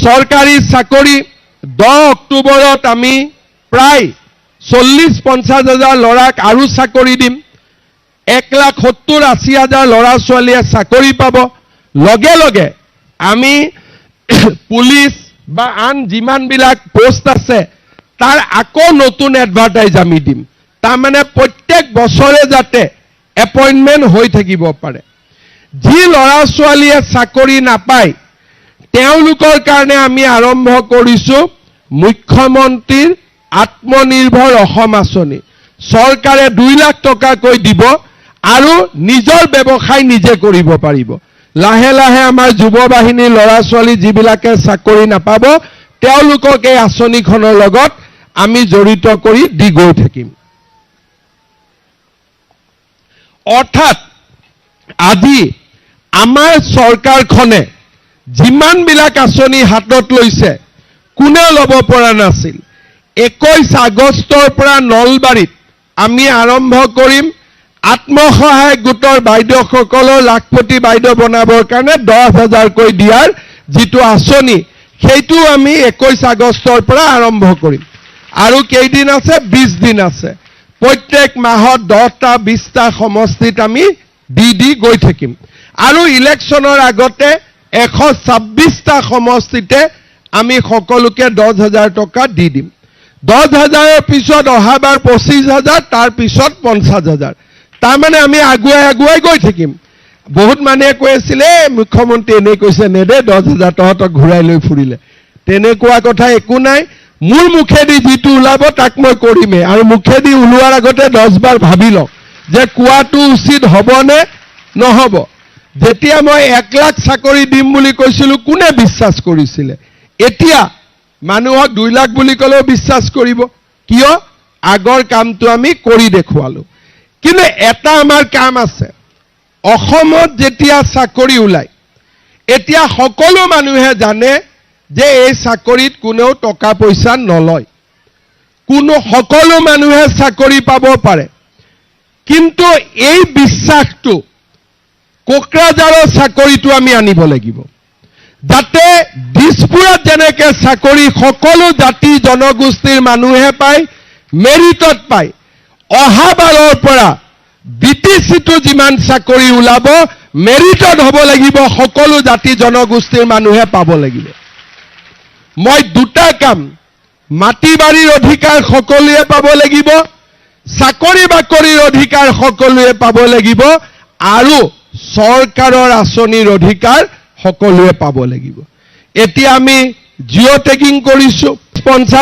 চৰকাৰী চাকৰি 10 অক্টোবৰত আমি প্ৰায় 40-50 হাজাৰ ল'ৰাক আৰু চাকৰি দিম। 1,70,80 হাজাৰ ল'ৰা ছোৱালীয়ে চাকৰি পাব। লগে লগে আমি পুলিচ বা আন যিমানবিলাক পোষ্ট আছে তাৰ আকৌ নতুন এডভাৰটাইজ আমি দিম। তাৰমানে প্ৰত্যেক বছৰে যাতে এপইণ্টমেণ্ট হৈ থাকিব পাৰে। যি ল'ৰা ছোৱালীয়ে চাকৰি নাপায় তেওঁলোকৰ কাৰণে আমি আৰম্ভ কৰিছোঁ মুখ্যমন্ত্ৰীৰ আত্মনিৰ্ভৰ অসম আঁচনি। চৰকাৰে 2 লাখ টকাকৈ দিব আৰু নিজৰ ব্যৱসায় নিজে কৰিব পাৰিব। লাহে লাহে আমাৰ যুৱ বাহিনীৰ ল'ৰা ছোৱালী যিবিলাকে চাকৰি নাপাব তেওঁলোকক এই আঁচনিখনৰ লগত আমি জড়িত কৰি দি গৈ থাকিম। অৰ্থাৎ আজি আমাৰ চৰকাৰখনে যিমানবিলাক আঁচনি হাতত লৈছে কোনে ল'ব পৰা নাছিল। 21 আগষ্টৰ পৰা নলবাৰীত আমি আৰম্ভ কৰিম আত্মসহায়ক গোটৰ বাইদেউসকলৰ লাখপতি বাইদেউ বনাবৰ কাৰণে 10,000কৈ দিয়াৰ যিটো আঁচনি সেইটো আমি 21 আগষ্টৰ পৰা আৰম্ভ কৰিম। আৰু কেইদিন আছে? 20 দিন আছে। প্ৰত্যেক মাহত 10টা 20টা সমষ্টিত আমি দি গৈ থাকিম। আৰু ইলেকশ্যনৰ আগতে 126টা সমষ্টিতে আমি সকলোকে 10,000 টকা দি দিম। 10,000ৰ পিছত অহাবাৰ 25,000, তাৰ পিছত 50,000। তাৰমানে আমি আগুৱাই গৈ থাকিম। বহুত মানুহে কৈ আছিলে মুখ্যমন্ত্ৰী এনে কৈছে নেদে 10,000 তহঁতক ঘূৰাই লৈ ফুৰিলে। তেনেকুৱা কথা একো নাই। মোৰ মুখেদি যিটো ওলাব তাক মই কৰিমেই। আৰু মুখেদি ওলোৱাৰ আগতে 10 বাৰ ভাবি লওক যে কোৱাটো উচিত হ'বনে নহ'ব। যেতিয়া মই 1 লাখ চাকৰি দিম বুলি কৈছিলোঁ কোনে বিশ্বাস কৰিছিলে? এতিয়া মানুহক 2 লাখ বুলি ক'লেও বিশ্বাস কৰিব। কিয়? আগৰ কামটো আমি কৰি দেখুৱালোঁ। কিন্তু এটা আমাৰ কাম আছে। অসমত যেতিয়া চাকৰি ওলায় এতিয়া সকলো মানুহে জানে যে এই চাকৰিত কোনেও টকা পইচা নলয়। সকলো মানুহে চাকৰি পাব পাৰে। কিন্তু এই বিশ্বাসটো কোকৰাঝাৰৰ চাকৰিটো আমি আনিব লাগিব। যাতে দিছপুৰত যেনেকৈ চাকৰি সকলো জাতি জনগোষ্ঠীৰ মানুহে পায়, মেৰিটত পায়। অহাবাৰৰ পৰা BTCটো যিমান চাকৰি ওলাব মেৰিটত হ'ব লাগিব, সকলো জাতি জনগোষ্ঠীৰ মানুহে পাব লাগিব। মই 2টা কাম, মাটি বাৰীৰ অধিকাৰ সকলোৱে পাব লাগিব, চাকৰি বাকৰিৰ অধিকাৰ সকলোৱে পাব লাগিব, আৰু চৰকাৰৰ আঁচনিৰ অধিকাৰ সকলোৱে পাব লাগিব। এতিয়া আমি জিঅ' টেগিং কৰিছোঁ। 50